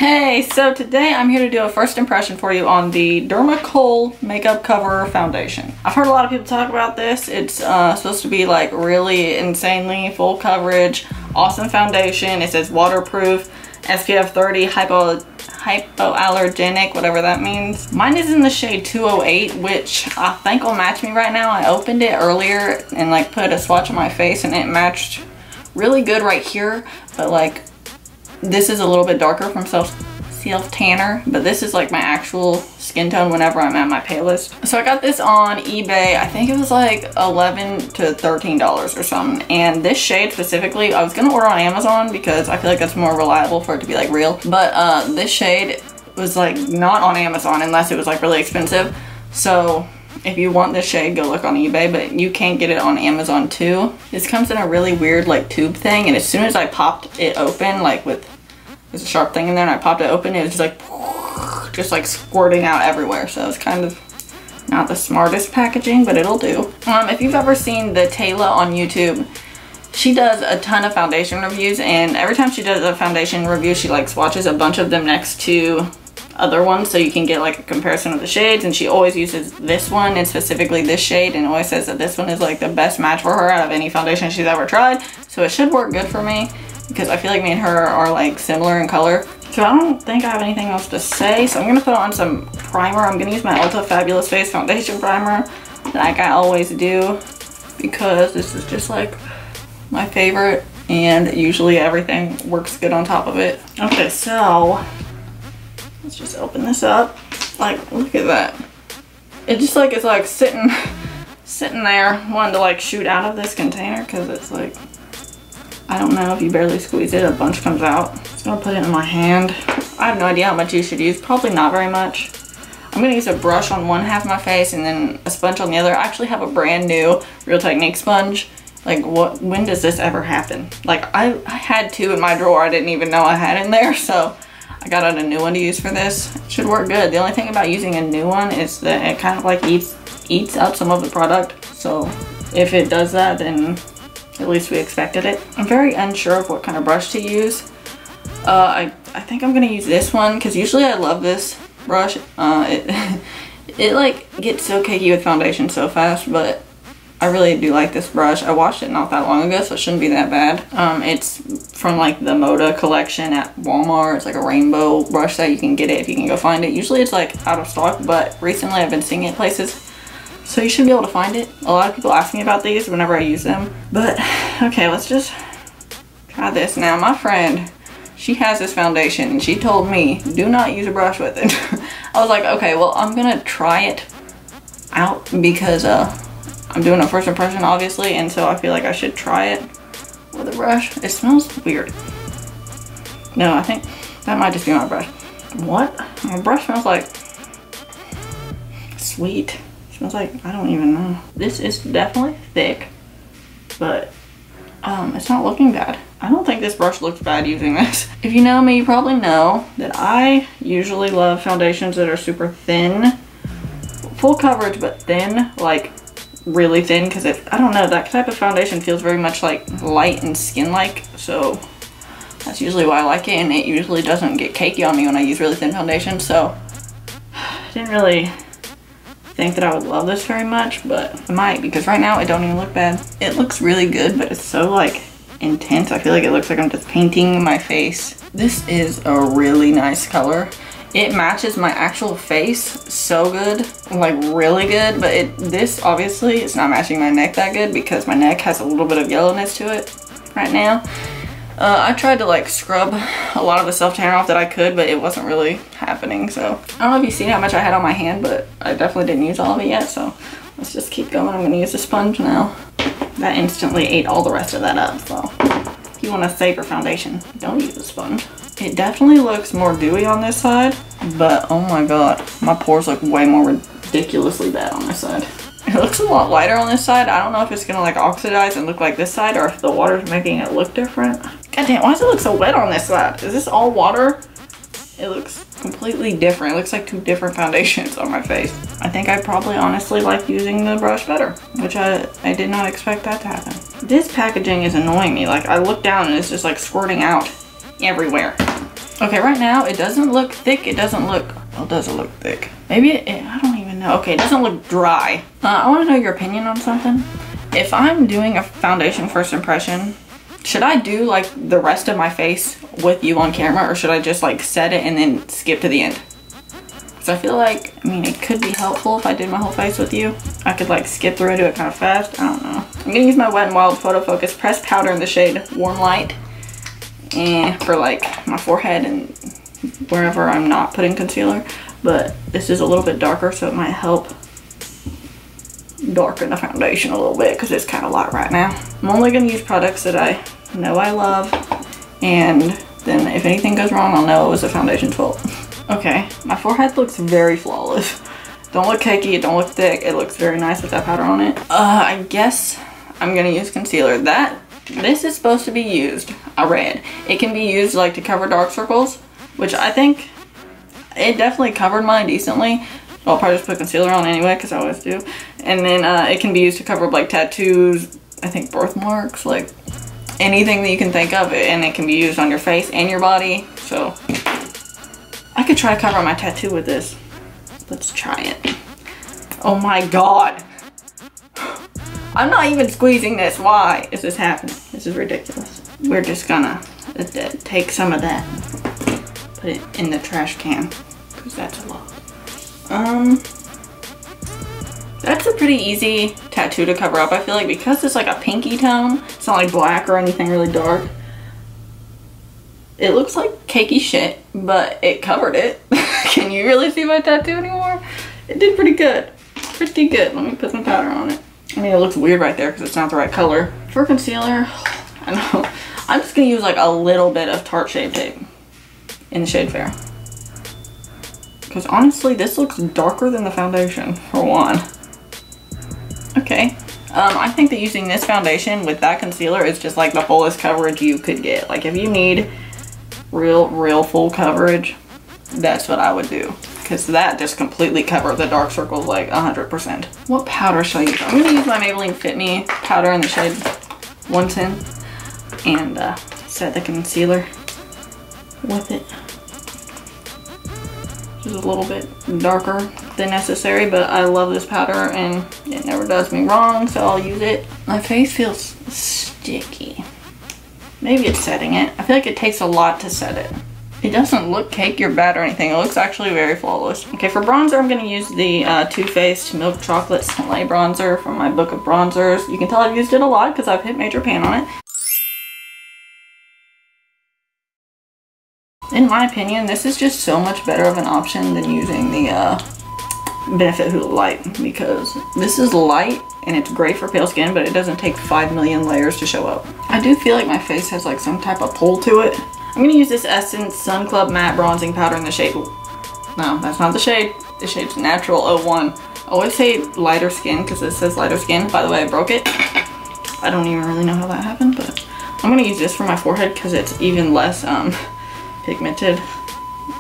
Hey, so today I'm here to do a first impression for you on the Dermacol Makeup Cover Foundation. I've heard a lot of people talk about this. It's supposed to be like really insanely full coverage, awesome foundation. It says waterproof, SPF 30, hypoallergenic, whatever that means. Mine is in the shade 208, which I think will match me right now. I opened it earlier and like put a swatch on my face and it matched really good right here, but like this is a little bit darker from self tanner, but this is like my actual skin tone whenever I'm at my palest. So I got this on eBay. I think it was like $11 to $13 or something. And this shade specifically, I was gonna order on Amazon because I feel like that's more reliable for it to be like real. But this shade was like not on Amazon unless it was like really expensive. So if you want this shade, go look on eBay, but you can't get it on Amazon too. This comes in a really weird like tube thing, and as soon as I popped it open, like there's a sharp thing in there and I popped it open, it was just like squirting out everywhere. So it's kind of not the smartest packaging, but it'll do. If you've ever seen the Taylor on YouTube, she does a ton of foundation reviews, and every time she does a foundation review, she like swatches a bunch of them next to other ones so you can get like a comparison of the shades, and she always uses this one and specifically this shade and always says that this one is like the best match for her out of any foundation she's ever tried. So it should work good for me because I feel like me and her are like similar in color. So I don't think I have anything else to say, so I'm gonna put on some primer. I'm gonna use my Ulta Fabulous Face Foundation Primer like I always do because this is just like my favorite and usually everything works good on top of it. Okay, so let's just open this up. Like, look at that. It just like, it's like sitting there wanting to like shoot out of this container because it's like, I don't know, if you barely squeeze it, a bunch comes out. Just gonna put it in my hand. I have no idea how much you should use. Probably not very much. I'm gonna use a brush on one half of my face and then a sponge on the other. I actually have a brand new Real Technique sponge. Like, when does this ever happen? Like, I had two in my drawer I didn't even know I had in there, so I got out a new one to use for this. It should work good. The only thing about using a new one is that it kind of like eats up some of the product. So if it does that, then at least we expected it. I'm very unsure of what kind of brush to use. I think I'm gonna use this one because usually I love this brush. It like gets so cakey with foundation so fast, but I really do like this brush. I washed it not that long ago, so it shouldn't be that bad. It's from like the Moda collection at Walmart. It's like a rainbow brush that you can get it if you can go find it. Usually it's like out of stock, but recently I've been seeing it places, so you should be able to find it. A lot of people ask me about these whenever I use them. But okay, let's just try this. Now my friend, she has this foundation and she told me do not use a brush with it. I was like, okay, well I'm gonna try it out because I'm doing a first impression obviously, and so I feel like I should try it with a brush. It smells weird. No, I think that might just be my brush. What? My brush smells like sweet. It smells like, I don't even know. This is definitely thick, but it's not looking bad. I don't think this brush looks bad using this. If you know me, you probably know that I usually love foundations that are super thin. Full coverage, but thin, like really thin, because I don't know, that type of foundation feels very much like light and skin-like, so that's usually why I like it, and it usually doesn't get cakey on me when I use really thin foundation. So I didn't really think that I would love this very much, but I might, because right now it don't even look bad. It looks really good, but it's so like intense. I feel like it looks like I'm just painting my face. This is a really nice color. It matches my actual face so good, like really good, but this obviously is not matching my neck that good because my neck has a little bit of yellowness to it right now. I tried to like scrub a lot of the self tanner off that I could, but it wasn't really happening. So I don't know if you've seen how much I had on my hand, but I definitely didn't use all of it yet. So let's just keep going. I'm gonna use a sponge now. That instantly ate all the rest of that up. So if you want to save your foundation, don't use a sponge. It definitely looks more dewy on this side, but oh my god, my pores look way more ridiculously bad on this side. It looks a lot lighter on this side. I don't know if it's gonna like oxidize and look like this side or if the water's making it look different. God damn, why does it look so wet on this side? Is this all water? It looks completely different. It looks like two different foundations on my face. I think I probably honestly like using the brush better, which I did not expect that to happen. This packaging is annoying me. Like I look down and it's just like squirting out everywhere. Okay, right now it doesn't look thick. It doesn't look, well, does it look thick? Maybe I don't even know. Okay, it doesn't look dry. I want to know your opinion on something. If I'm doing a foundation first impression, should I do like the rest of my face with you on camera, or should I just like set it and then skip to the end? Because I feel like, I mean, it could be helpful if I did my whole face with you. I could like skip through and do it kind of fast. I don't know. I'm going to use my Wet n Wild Photofocus pressed powder in the shade Warm Light. And for like my forehead and wherever I'm not putting concealer. But this is a little bit darker, so it might help darken the foundation a little bit because it's kind of light right now. I'm only going to use products that I know I love, and then if anything goes wrong, I'll know it was the foundation's fault. Okay, my forehead looks very flawless. Don't look cakey, it don't look thick. It looks very nice with that powder on it. I guess I'm gonna use concealer. This is supposed to be used, a red. It can be used like to cover dark circles, which I think it definitely covered mine decently. I'll probably just put concealer on anyway, because I always do. And then it can be used to cover up like tattoos, I think birthmarks, like anything that you can think of, and it can be used on your face and your body. So I could try to cover my tattoo with this. Let's try it. Oh my god. I'm not even squeezing this. Why is this happening? This is ridiculous. We're just gonna take some of that and put it in the trash can, because that's a lot. That's a pretty easy tattoo to cover up. I feel like because it's like a pinky tone, it's not like black or anything really dark. It looks like cakey shit, but it covered it. Can you really see my tattoo anymore? It did pretty good. Pretty good. Let me put some powder on it. I mean, it looks weird right there because it's not the right color. For concealer, I know, I'm just going to use like a little bit of Tarte Shade Tape in the shade Fair. Because honestly, this looks darker than the foundation, for one. Okay. I think that using this foundation with that concealer is just like the fullest coverage you could get. Like if you need real full coverage, that's what I would do. Because that just completely covered the dark circles like 100%. What powder should I use? I'm going to use my Maybelline Fit Me powder in the shade 110 and set the concealer with it. Just a little bit darker than necessary, but I love this powder and it never does me wrong, so I'll use it. My face feels sticky. Maybe it's setting it. I feel like it takes a lot to set it. It doesn't look cakey or bad or anything. It looks actually very flawless. Okay, for bronzer, I'm going to use the Too Faced Milk Chocolate Soleil Bronzer from my book of bronzers. You can tell I've used it a lot because I've hit major pan on it. In my opinion, this is just so much better of an option than using the Benefit Hoola Light, because this is light and it's great for pale skin, but it doesn't take 5 million layers to show up. I do feel like my face has like some type of pull to it. I'm going to use this Essence Sun Club Matte Bronzing Powder in the shade, no, that's not the shade. The shade's Natural 01. I always say lighter skin because it says lighter skin. By the way, I broke it. I don't even really know how that happened, but I'm going to use this for my forehead because it's even less pigmented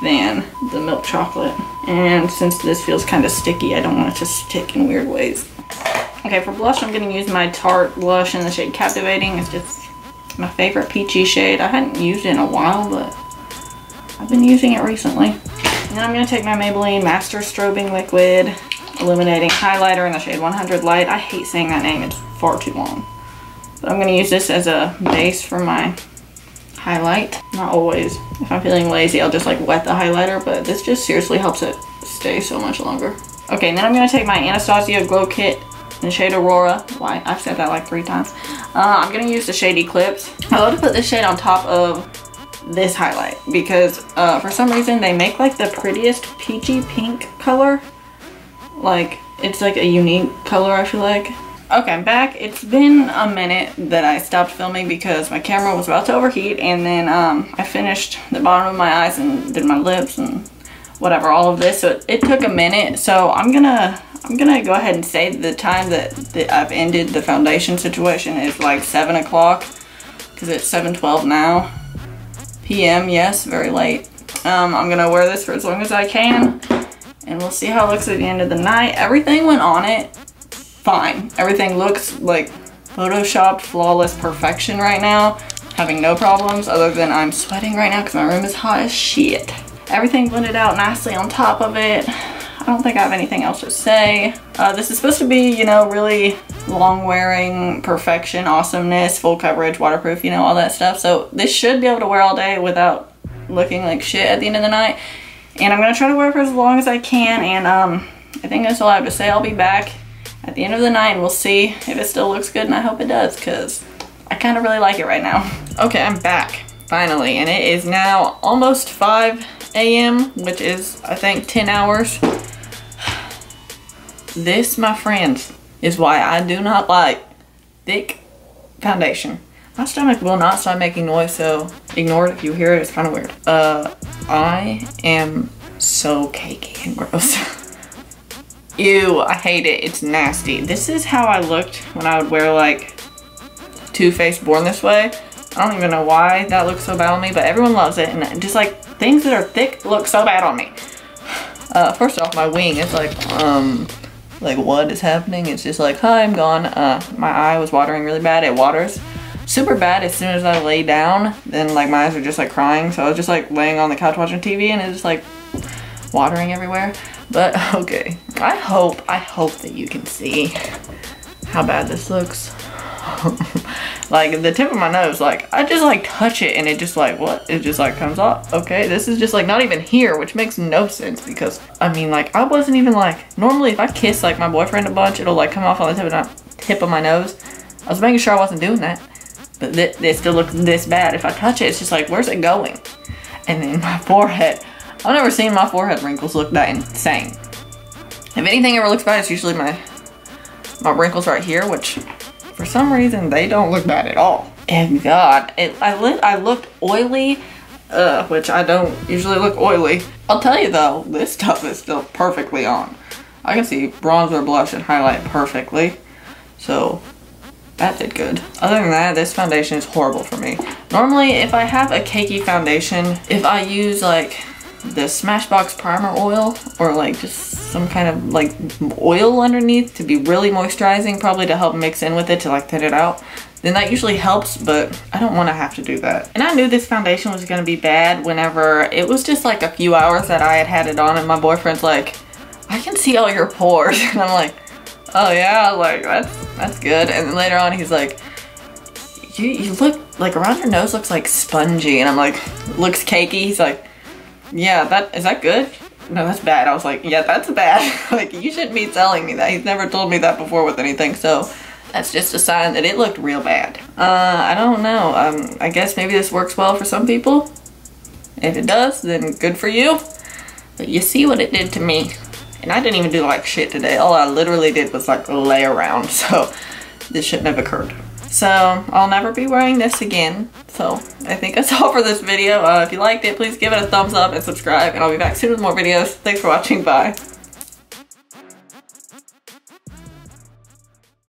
than the milk chocolate. And since this feels kind of sticky, I don't want it to stick in weird ways. Okay, for blush, I'm going to use my Tarte blush in the shade Captivating. It's just my favorite peachy shade. I hadn't used it in a while, but I've been using it recently. And then I'm going to take my Maybelline Master Strobing Liquid Illuminating Highlighter in the shade 100 Light. I hate saying that name, it's far too long. But I'm going to use this as a base for my highlight. Not always. If I'm feeling lazy, I'll just like wet the highlighter, but this just seriously helps it stay so much longer. Okay, and then I'm going to take my Anastasia Glow Kit in the shade Aurora. Why? I've said that like 3 times. I'm going to use the Shady Clips. I love to put this shade on top of this highlight because for some reason they make like the prettiest peachy pink color. Like, it's like a unique color, I feel like. Okay, I'm back. It's been a minute that I stopped filming because my camera was about to overheat, and then I finished the bottom of my eyes and did my lips and whatever, all of this. So it took a minute. So I'm gonna go ahead and say the time that I've ended the foundation situation is like 7 o'clock because it's 7:12 now. PM, yes, very late. I'm gonna wear this for as long as I can, and we'll see how it looks at the end of the night. Everything went on it fine. Everything looks like photoshopped, flawless perfection right now. having no problems other than I'm sweating right now because my room is hot as shit. Everything blended out nicely on top of it. I don't think I have anything else to say. This is supposed to be, you know, really long wearing, perfection, awesomeness, full coverage, waterproof, you know, all that stuff. So this should be able to wear all day without looking like shit at the end of the night. And I'm gonna try to wear it for as long as I can. And I think that's all I have to say. I'll be back at the end of the night and we'll see if it still looks good, and I hope it does because I kind of really like it right now. Okay, I'm back finally, and it is now almost 5 a.m., which is, I think, 10 hours. This, my friends, is why I do not like thick foundation. My stomach will not stop making noise, so ignore it if you hear it. It's kind of weird. I am so cakey and gross. Ew, I hate it. It's nasty. This is how I looked when I would wear like Too Faced Born This Way. I don't even know why that looks so bad on me, but everyone loves it. And just like things that are thick look so bad on me. First off, my wing is like what is happening? It's just like, hi, I'm gone. My eye was watering really bad. It waters super bad as soon as I lay down. Then like my eyes are just like crying. So I was just like laying on the couch watching TV and it's just like watering everywhere. But okay, I hope that you can see how bad this looks. Like the tip of my nose, like I just like touch it and it just like, what? It just like comes off. Okay, this is just like not even here, which makes no sense because I mean like I wasn't even like, normally if I kiss like my boyfriend a bunch, it'll like come off on the tip of my nose. I was making sure I wasn't doing that, but this still looks this bad. If I touch it, it's just like, where's it going? And then my forehead, I've never seen my forehead wrinkles look that insane. If anything ever looks bad, it's usually my wrinkles right here, which for some reason they don't look bad at all. And God, I looked oily, which I don't usually look oily. I'll tell you though, this stuff is still perfectly on. I can see bronzer, blush, and highlight perfectly, so that did good. Other than that, this foundation is horrible for me. Normally, if I have a cakey foundation, if I use like the Smashbox primer oil or like just some kind of like oil underneath to be really moisturizing, probably to help mix in with it to like thin it out, then that usually helps, but I don't want to have to do that. And I knew this foundation was going to be bad whenever it was just like a few hours that I had it on and my boyfriend's like, I can see all your pores. And I'm like, oh yeah, like that's good. And then later on he's like, you look like around your nose looks like spongy. And I'm like, looks cakey. He's like, yeah, is that good? No, that's bad. I was like, yeah, that's bad. Like, you shouldn't be telling me that. He's never told me that before with anything, so that's just a sign that it looked real bad. I don't know. I guess maybe this works well for some people. If it does, then good for you. But you see what it did to me. And I didn't even do like shit today. All I literally did was like lay around, so this shouldn't have occurred. So I'll never be wearing this again. So I think that's all for this video. If you liked it, please give it a thumbs up and subscribe, and I'll be back soon with more videos. Thanks for watching. Bye.